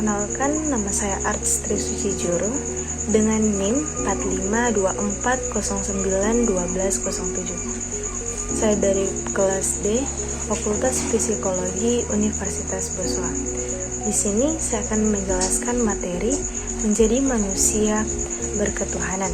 Perkenalkan, nama saya Artistri Suci Juru dengan NIM 4524091207. Saya dari kelas D, Fakultas Psikologi Universitas Boswa. Di sini saya akan menjelaskan materi menjadi manusia berketuhanan.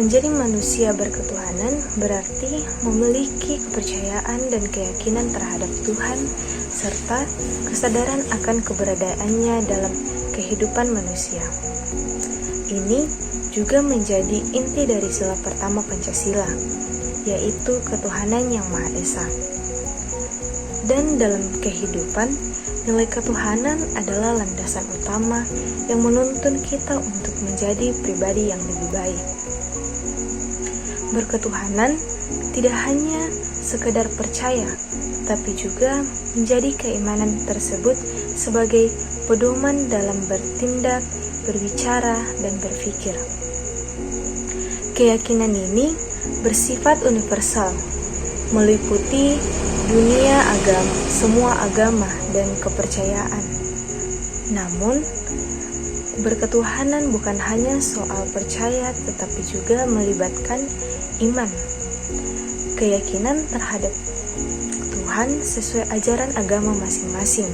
Menjadi manusia berketuhanan berarti memiliki kepercayaan dan keyakinan terhadap Tuhan serta kesadaran akan keberadaannya dalam kehidupan manusia. Ini juga menjadi inti dari sila pertama Pancasila, yaitu ketuhanan yang Maha Esa. Dan dalam kehidupan, nilai ketuhanan adalah landasan utama yang menuntun kita untuk menjadi pribadi yang lebih baik. Berketuhanan tidak hanya sekedar percaya, tapi juga menjadi keimanan tersebut sebagai pedoman dalam bertindak, berbicara, dan berpikir. Keyakinan ini bersifat universal, meliputi dunia agama, semua agama dan kepercayaan. Namun, berketuhanan bukan hanya soal percaya, tetapi juga melibatkan iman, keyakinan terhadap Tuhan sesuai ajaran agama masing-masing,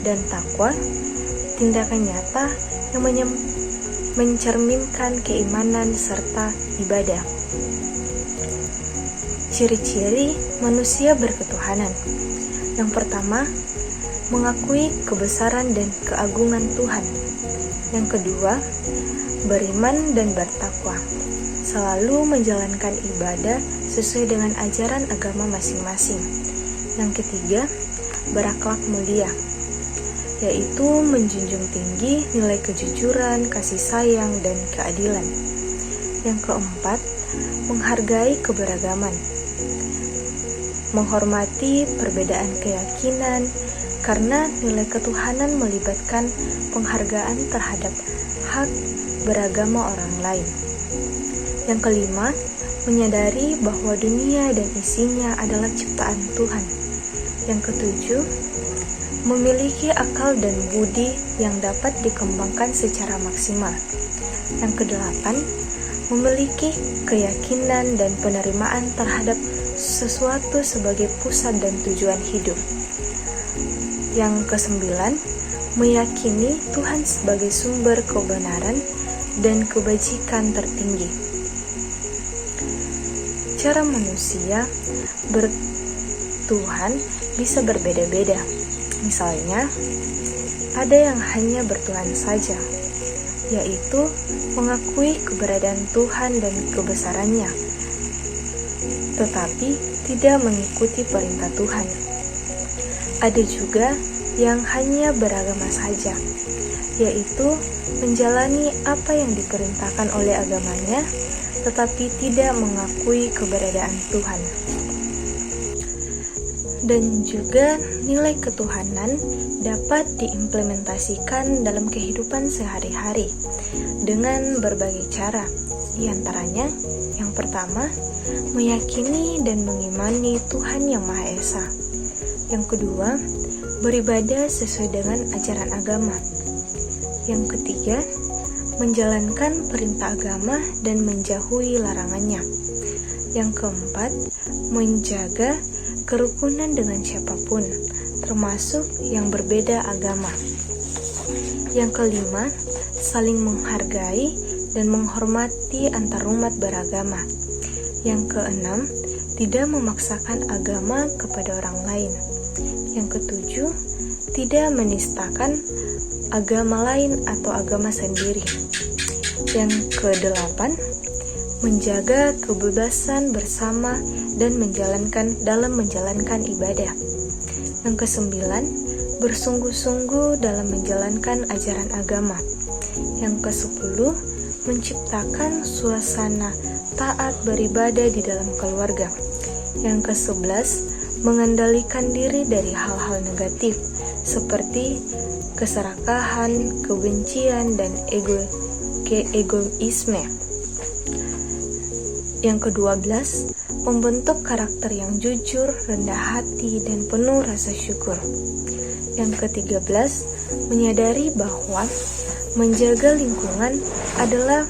dan takwa, tindakan nyata yang mencerminkan keimanan serta ibadah. Ciri-ciri manusia berketuhanan. Yang pertama, mengakui kebesaran dan keagungan Tuhan. Yang kedua, beriman dan bertakwa, selalu menjalankan ibadah sesuai dengan ajaran agama masing-masing. Yang ketiga, berakhlak mulia, yaitu menjunjung tinggi nilai kejujuran, kasih sayang, dan keadilan. Yang keempat, menghargai keberagaman, menghormati perbedaan keyakinan, karena nilai ketuhanan melibatkan penghargaan terhadap hak beragama orang lain. Yang kelima, menyadari bahwa dunia dan isinya adalah ciptaan Tuhan. Yang ketujuh, memiliki akal dan budi yang dapat dikembangkan secara maksimal. Yang kedelapan, memiliki keyakinan dan penerimaan terhadap sesuatu sebagai pusat dan tujuan hidup. Yang kesembilan, meyakini Tuhan sebagai sumber kebenaran dan kebajikan tertinggi. Cara manusia bertuhan bisa berbeda-beda. Misalnya, ada yang hanya bertuhan saja, yaitu mengakui keberadaan Tuhan dan kebesarannya, tetapi tidak mengikuti perintah Tuhan. Ada juga yang hanya beragama saja, yaitu menjalani apa yang diperintahkan oleh agamanya, tetapi tidak mengakui keberadaan Tuhan. Dan juga nilai ketuhanan dapat diimplementasikan dalam kehidupan sehari-hari dengan berbagai cara. Di antaranya, yang pertama, meyakini dan mengimani Tuhan yang Maha Esa. Yang kedua, beribadah sesuai dengan ajaran agama. Yang ketiga, menjalankan perintah agama dan menjauhi larangannya. Yang keempat, menjaga kerukunan dengan siapapun, termasuk yang berbeda agama. Yang kelima, saling menghargai dan menghormati antarumat beragama. Yang keenam, tidak memaksakan agama kepada orang lain. Yang ketujuh, tidak menistakan agama lain atau agama sendiri. Yang kedelapan, menjaga kebebasan bersama dan dalam menjalankan ibadah. Yang kesembilan, bersungguh-sungguh dalam menjalankan ajaran agama. Yang kesepuluh, menciptakan suasana taat beribadah di dalam keluarga. Yang kesebelas, mengendalikan diri dari hal-hal negatif seperti keserakahan, kebencian, dan egoisme. Yang ke-12, membentuk karakter yang jujur, rendah hati, dan penuh rasa syukur. Yang ke-13, menyadari bahwa menjaga lingkungan adalah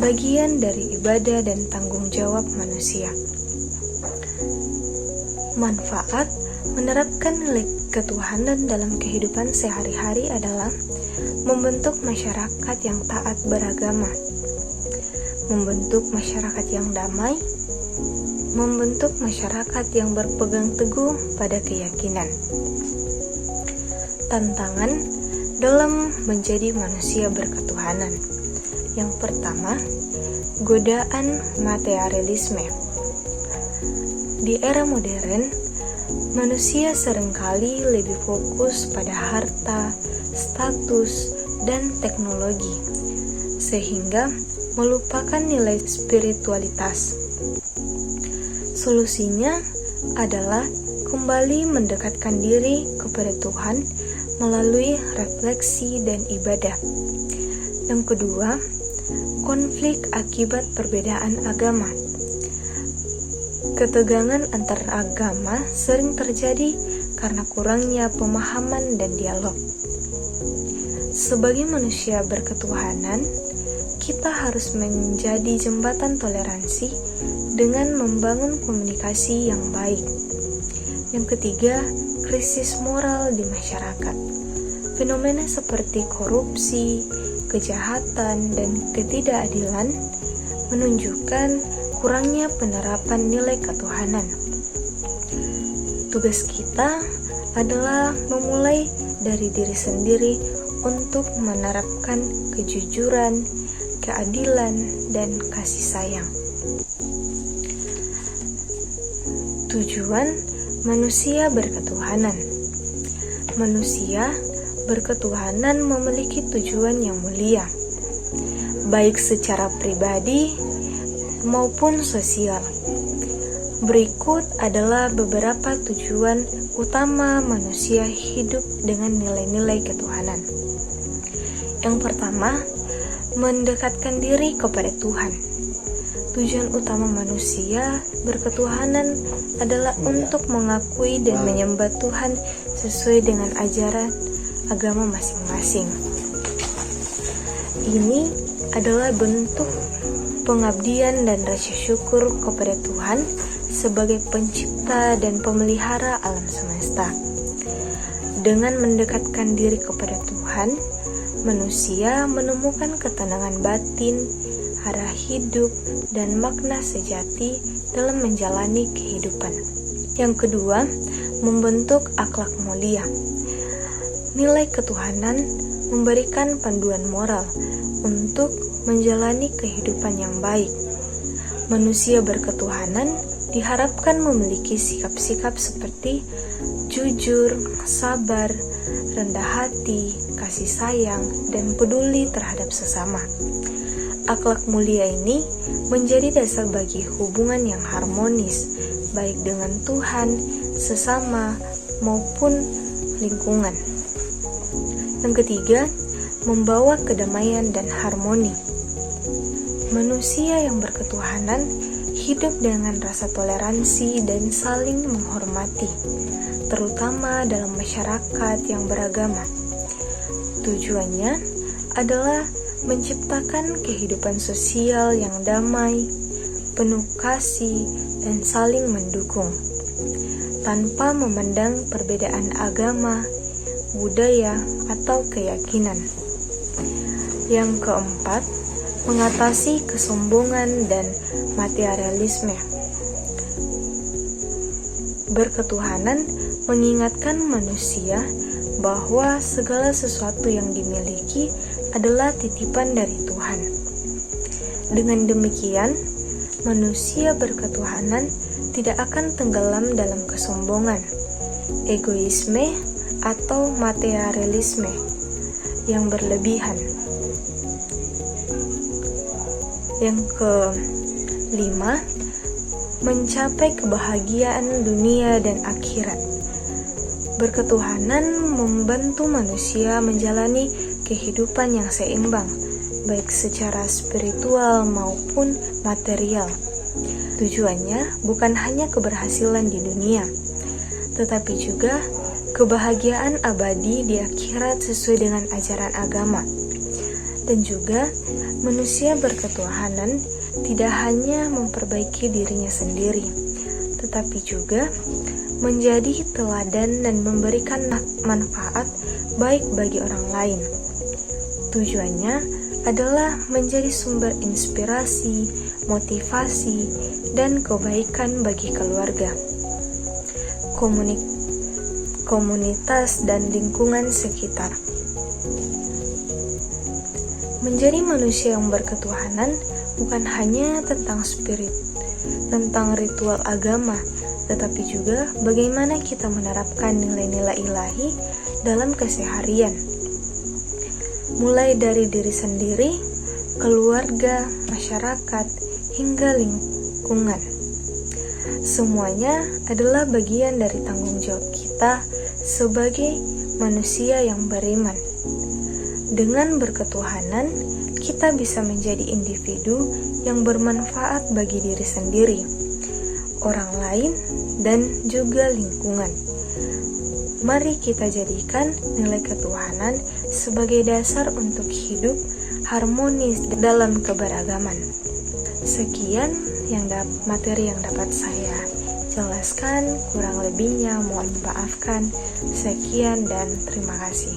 bagian dari ibadah dan tanggung jawab manusia. Manfaat menerapkan nilai ketuhanan dalam kehidupan sehari-hari adalah membentuk masyarakat yang taat beragama, membentuk masyarakat yang damai, membentuk masyarakat yang berpegang teguh pada keyakinan. Tantangan dalam menjadi manusia berketuhanan. Yang pertama, godaan materialisme. Di era modern, manusia seringkali lebih fokus pada harta, status, dan teknologi, sehingga melupakan nilai spiritualitas. Solusinya adalah kembali mendekatkan diri kepada Tuhan melalui refleksi dan ibadah. Yang kedua, konflik akibat perbedaan agama. Ketegangan antar agama sering terjadi karena kurangnya pemahaman dan dialog. Sebagai manusia berketuhanan, kita harus menjadi jembatan toleransi dengan membangun komunikasi yang baik. Yang ketiga, krisis moral di masyarakat. Fenomena seperti korupsi, kejahatan, dan ketidakadilan menunjukkan kurangnya penerapan nilai ketuhanan. Tugas kita adalah memulai dari diri sendiri untuk menerapkan kejujuran, keadilan, dan kasih sayang. Tujuan manusia berketuhanan. Manusia berketuhanan memiliki tujuan yang mulia, baik secara pribadi maupun sosial. Berikut adalah beberapa tujuan utama manusia hidup dengan nilai-nilai ketuhanan. Yang pertama, mendekatkan diri kepada Tuhan. Tujuan utama manusia berketuhanan adalah untuk mengakui dan menyembah Tuhan sesuai dengan ajaran agama masing-masing. Ini adalah bentuk pengabdian dan rasa syukur kepada Tuhan sebagai pencipta dan pemelihara alam semesta. Dengan mendekatkan diri kepada Tuhan, manusia menemukan ketenangan batin, arah hidup, dan makna sejati dalam menjalani kehidupan. Yang kedua, membentuk akhlak mulia. Nilai ketuhanan memberikan panduan moral untuk menjalani kehidupan yang baik. Manusia berketuhanan diharapkan memiliki sikap-sikap seperti jujur, sabar, rendah hati, kasih sayang, dan peduli terhadap sesama. Akhlak mulia ini menjadi dasar bagi hubungan yang harmonis, baik dengan Tuhan, sesama, maupun lingkungan. Yang ketiga, membawa kedamaian dan harmoni. Manusia yang berketuhanan hidup dengan rasa toleransi dan saling menghormati, terutama dalam masyarakat yang beragama. Tujuannya adalah menciptakan kehidupan sosial yang damai, penuh kasih, dan saling mendukung, tanpa memandang perbedaan agama, budaya, atau keyakinan. Yang keempat, mengatasi kesombongan dan materialisme. Berketuhanan mengingatkan manusia bahwa segala sesuatu yang dimiliki adalah titipan dari Tuhan. Dengan demikian, manusia berketuhanan tidak akan tenggelam dalam kesombongan, egoisme, atau materialisme yang berlebihan. Yang kelima, mencapai kebahagiaan dunia dan akhirat. Berketuhanan membantu manusia menjalani kehidupan yang seimbang, baik secara spiritual maupun material. Tujuannya bukan hanya keberhasilan di dunia, tetapi juga kebahagiaan abadi di akhirat sesuai dengan ajaran agama. Dan juga manusia berketuhanan tidak hanya memperbaiki dirinya sendiri, tetapi juga menjadi teladan dan memberikan manfaat baik bagi orang lain. Tujuannya adalah menjadi sumber inspirasi, motivasi, dan kebaikan bagi keluarga, komunitas, dan lingkungan sekitar. Menjadi manusia yang berketuhanan bukan hanya tentang spirit, tentang ritual agama, tetapi juga bagaimana kita menerapkan nilai-nilai ilahi dalam keseharian. Mulai dari diri sendiri, keluarga, masyarakat, hingga lingkungan. Semuanya adalah bagian dari tanggung jawab kita sebagai manusia yang beriman. Dengan berketuhanan, kita bisa menjadi individu yang bermanfaat bagi diri sendiri, orang lain, dan juga lingkungan. Mari kita jadikan nilai ketuhanan sebagai dasar untuk hidup harmonis dalam keberagaman. Sekian materi yang dapat saya jelaskan, kurang lebihnya mohon maafkan. Sekian dan terima kasih.